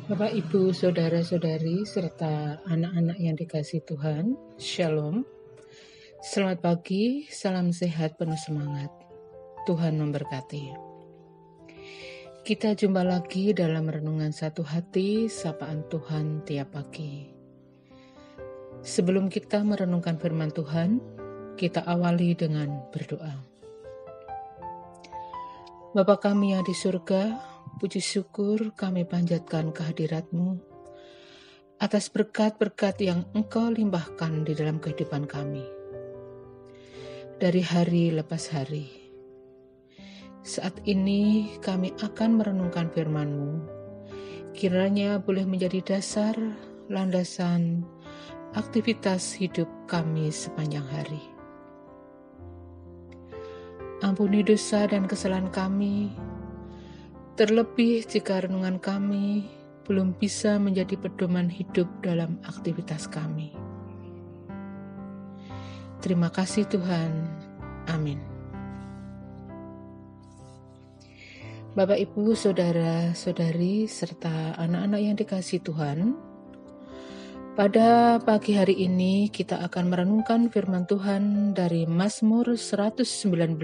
Bapak, Ibu, Saudara-saudari, serta anak-anak yang dikasihi Tuhan, Shalom. Selamat pagi, salam sehat, penuh semangat. Tuhan memberkati. Kita jumpa lagi dalam renungan satu hati, sapaan Tuhan tiap pagi. Sebelum kita merenungkan firman Tuhan, kita awali dengan berdoa. Bapa kami yang di surga, puji syukur kami panjatkan kehadirat-Mu atas berkat-berkat yang Engkau limpahkan di dalam kehidupan kami. Dari hari lepas hari. Saat ini kami akan merenungkan firman-Mu. Kiranya boleh menjadi dasar, landasan, aktivitas hidup kami sepanjang hari. Ampuni dosa dan kesalahan kami, terlebih jika renungan kami belum bisa menjadi pedoman hidup dalam aktivitas kami. Terima kasih Tuhan. Amin. Bapak, Ibu, Saudara-saudari, serta anak-anak yang dikasihi Tuhan, pada pagi hari ini kita akan merenungkan firman Tuhan dari Mazmur 119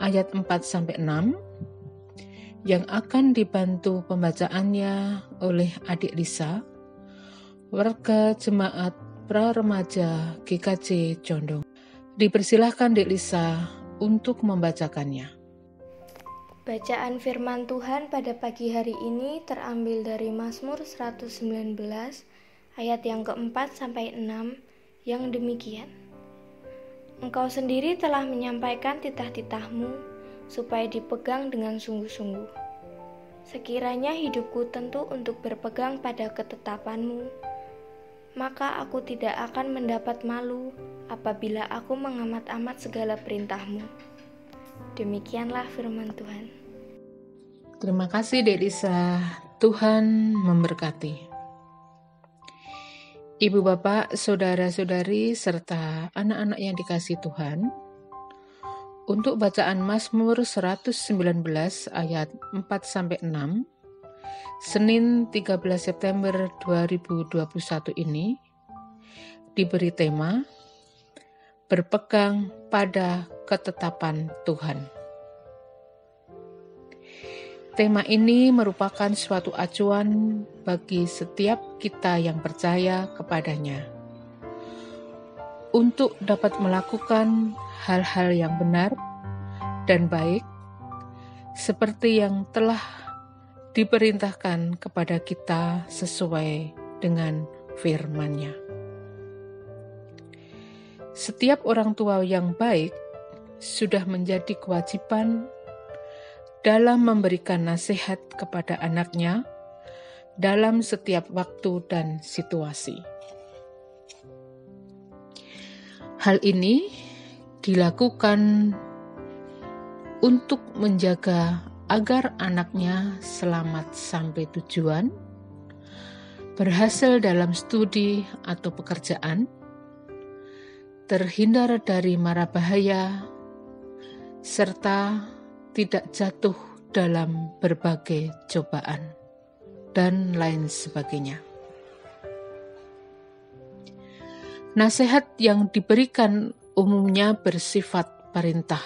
ayat 4-6 yang akan dibantu pembacaannya oleh adik Lisa, warga jemaat pra-remaja GKJ Condong. Dipersilahkan Dik Lisa untuk membacakannya. Bacaan firman Tuhan pada pagi hari ini terambil dari Mazmur 119 ayat yang ke-4-6 yang demikian. Engkau sendiri telah menyampaikan titah-titah-Mu supaya dipegang dengan sungguh-sungguh. Sekiranya hidupku tentu untuk berpegang pada ketetapan-Mu, maka aku tidak akan mendapat malu apabila aku mengamat-amat segala perintah-Mu. Demikianlah firman Tuhan. Terima kasih Dek Lisa. Tuhan memberkati. Ibu bapak, saudara-saudari, serta anak-anak yang dikasihi Tuhan, untuk bacaan Mazmur 119 ayat 4-6, Senin 13 September 2021 ini, diberi tema, berpegang pada ketetapan Tuhan. Tema ini merupakan suatu acuan bagi setiap kita yang percaya kepadanya untuk dapat melakukan hal-hal yang benar dan baik seperti yang telah diperintahkan kepada kita sesuai dengan firman-Nya. Setiap orang tua yang baik sudah menjadi kewajiban dalam memberikan nasihat kepada anaknya dalam setiap waktu dan situasi. Hal ini dilakukan untuk menjaga agar anaknya selamat sampai tujuan, berhasil dalam studi atau pekerjaan, terhindar dari mara bahaya, serta tidak jatuh dalam berbagai cobaan, dan lain sebagainya. Nasihat yang diberikan umumnya bersifat perintah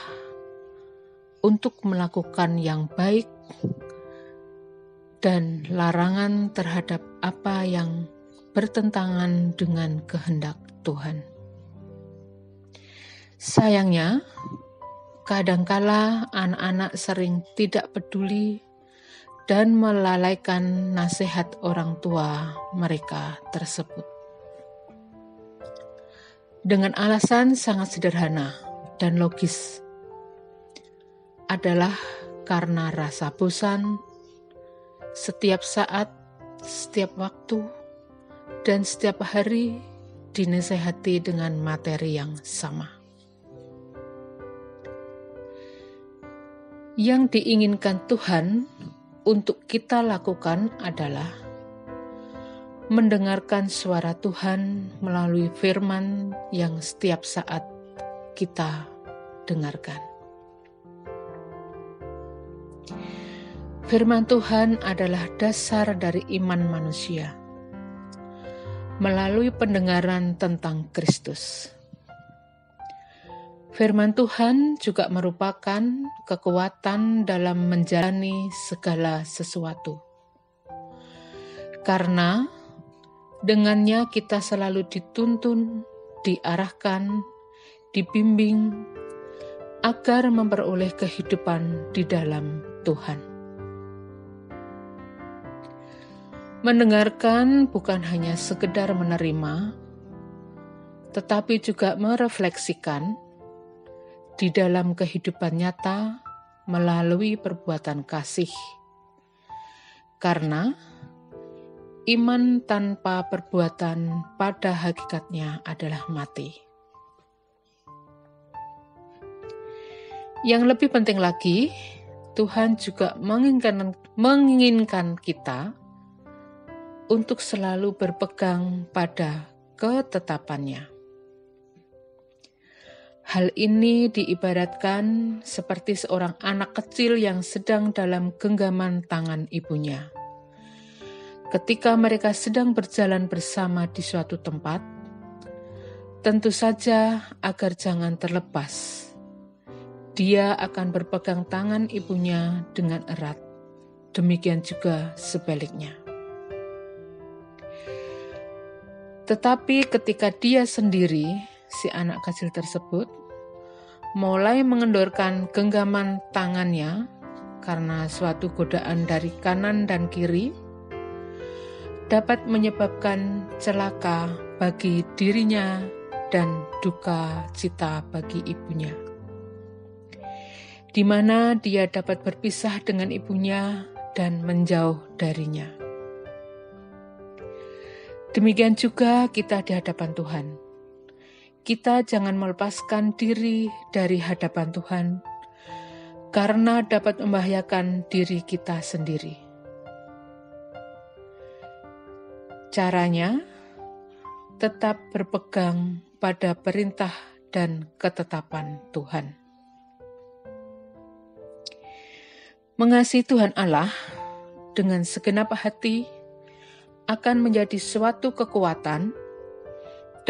untuk melakukan yang baik dan larangan terhadap apa yang bertentangan dengan kehendak Tuhan. Sayangnya, kadangkala anak-anak sering tidak peduli dan melalaikan nasihat orang tua mereka tersebut. Dengan alasan sangat sederhana dan logis, adalah karena rasa bosan setiap saat, setiap waktu, dan setiap hari dinasehati dengan materi yang sama. Yang diinginkan Tuhan untuk kita lakukan adalah mendengarkan suara Tuhan melalui firman yang setiap saat kita dengarkan. Firman Tuhan adalah dasar dari iman manusia melalui pendengaran tentang Kristus. Firman Tuhan juga merupakan kekuatan dalam menjalani segala sesuatu. Karena dengannya kita selalu dituntun, diarahkan, dibimbing, agar memperoleh kehidupan di dalam Tuhan. Mendengarkan bukan hanya sekedar menerima, tetapi juga merefleksikan di dalam kehidupan nyata melalui perbuatan kasih. Karena iman tanpa perbuatan pada hakikatnya adalah mati. Yang lebih penting lagi, Tuhan juga menginginkan kita untuk selalu berpegang pada ketetapannya. Hal ini diibaratkan seperti seorang anak kecil yang sedang dalam genggaman tangan ibunya. Ketika mereka sedang berjalan bersama di suatu tempat, tentu saja agar jangan terlepas, dia akan berpegang tangan ibunya dengan erat. Demikian juga sebaliknya. Tetapi ketika dia sendiri, si anak kecil tersebut, mulai mengendorkan genggaman tangannya karena suatu godaan dari kanan dan kiri, dapat menyebabkan celaka bagi dirinya dan duka cita bagi ibunya, di mana dia dapat berpisah dengan ibunya dan menjauh darinya. Demikian juga kita di hadapan Tuhan. Kita jangan melepaskan diri dari hadapan Tuhan, karena dapat membahayakan diri kita sendiri. Caranya, tetap berpegang pada perintah dan ketetapan Tuhan. Mengasihi Tuhan Allah dengan segenap hati akan menjadi suatu kekuatan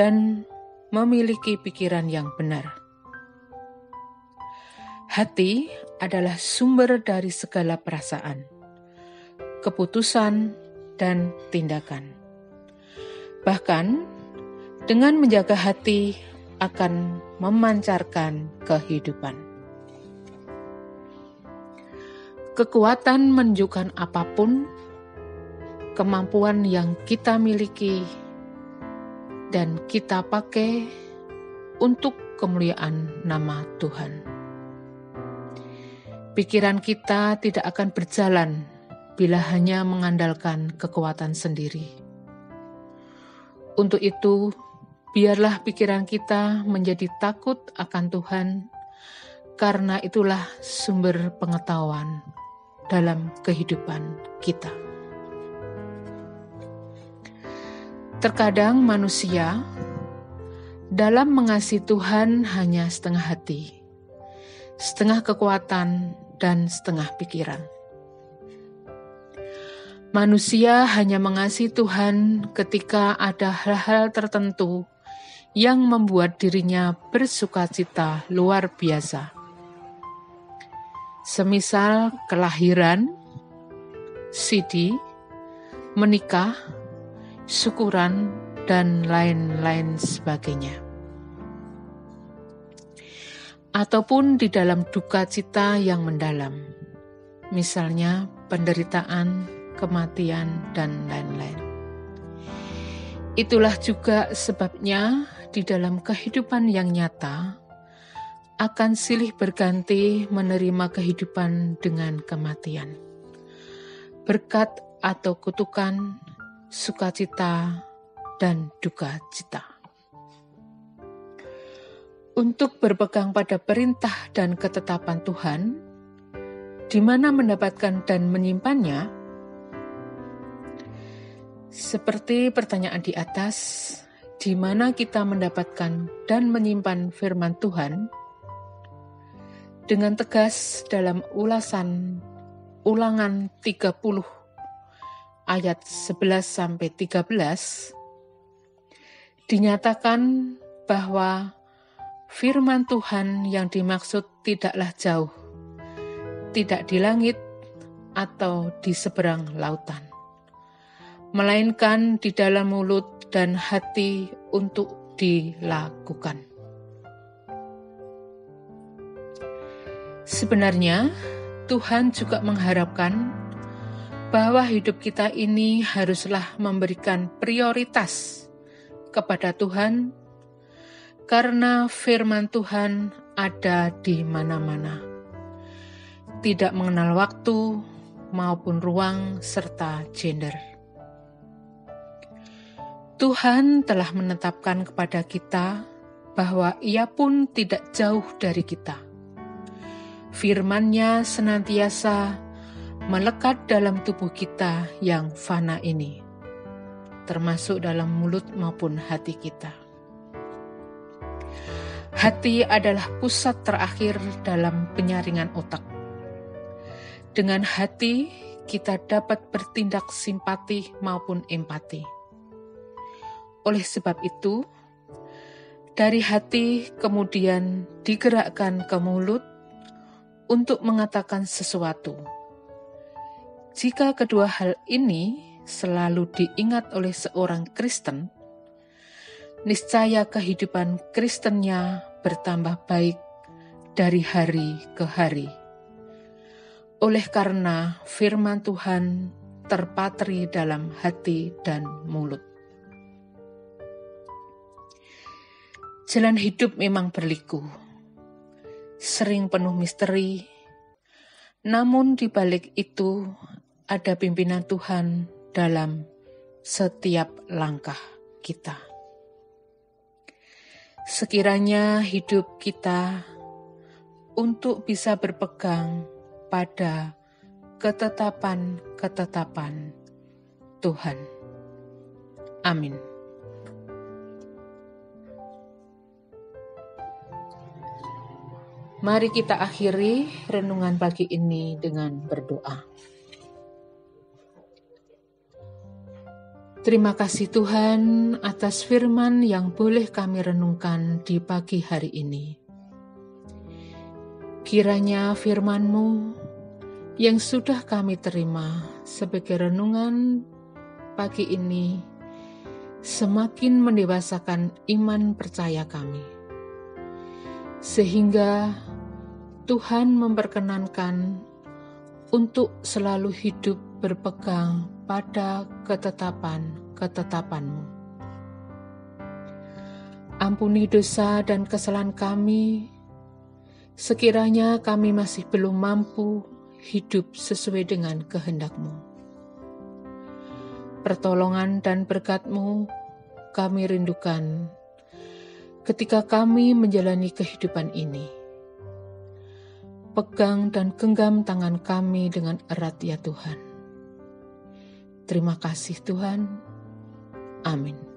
dan memiliki pikiran yang benar. Hati adalah sumber dari segala perasaan, keputusan, dan tindakan. Bahkan, dengan menjaga hati akan memancarkan kehidupan. Kekuatan menunjukkan apapun kemampuan yang kita miliki dan kita pakai untuk kemuliaan nama Tuhan. Pikiran kita tidak akan berjalan bila hanya mengandalkan kekuatan sendiri. Untuk itu, biarlah pikiran kita menjadi takut akan Tuhan, karena itulah sumber pengetahuan dalam kehidupan kita. Terkadang manusia dalam mengasihi Tuhan hanya setengah hati, setengah kekuatan, dan setengah pikiran. Manusia hanya mengasihi Tuhan ketika ada hal-hal tertentu yang membuat dirinya bersukacita luar biasa. Semisal kelahiran, sidi, menikah, syukuran, dan lain-lain sebagainya. Ataupun di dalam duka cita yang mendalam, misalnya penderitaan, kematian, dan lain-lain. Itulah juga sebabnya di dalam kehidupan yang nyata akan silih berganti menerima kehidupan dengan kematian, berkat atau kutukan, sukacita, dan duka cita. Untuk berpegang pada perintah dan ketetapan Tuhan, di mana mendapatkan dan menyimpannya, seperti pertanyaan di atas, di mana kita mendapatkan dan menyimpan firman Tuhan, dengan tegas dalam ulasan Ulangan 30 ayat 11-13 dinyatakan bahwa firman Tuhan yang dimaksud tidaklah jauh, tidak di langit atau di seberang lautan, melainkan di dalam mulut dan hati untuk dilakukan. Sebenarnya, Tuhan juga mengharapkan bahwa hidup kita ini haruslah memberikan prioritas kepada Tuhan, karena firman Tuhan ada di mana-mana, tidak mengenal waktu maupun ruang serta gender. Tuhan telah menetapkan kepada kita bahwa Ia pun tidak jauh dari kita. Firman-Nya senantiasa melekat dalam tubuh kita yang fana ini, termasuk dalam mulut maupun hati kita. Hati adalah pusat terakhir dalam penyaringan otak. Dengan hati, kita dapat bertindak simpati maupun empati. Oleh sebab itu, dari hati kemudian digerakkan ke mulut untuk mengatakan sesuatu. Jika kedua hal ini selalu diingat oleh seorang Kristen, niscaya kehidupan Kristennya bertambah baik dari hari ke hari. Oleh karena firman Tuhan terpatri dalam hati dan mulut. Jalan hidup memang berliku, sering penuh misteri, namun di balik itu ada pimpinan Tuhan dalam setiap langkah kita. Sekiranya hidup kita untuk bisa berpegang pada ketetapan-ketetapan Tuhan. Amin. Mari kita akhiri renungan pagi ini dengan berdoa. Terima kasih Tuhan atas firman yang boleh kami renungkan di pagi hari ini. Kiranya firman-Mu yang sudah kami terima sebagai renungan pagi ini semakin mendewasakan iman percaya kami, sehingga Tuhan memperkenankan untuk selalu hidup berpegang pada ketetapan-ketetapan-Mu. Ampuni dosa dan kesalahan kami, sekiranya kami masih belum mampu hidup sesuai dengan kehendak-Mu. Pertolongan dan berkat-Mu kami rindukan ketika kami menjalani kehidupan ini. Pegang dan genggam tangan kami dengan erat ya Tuhan. Terima kasih Tuhan. Amin.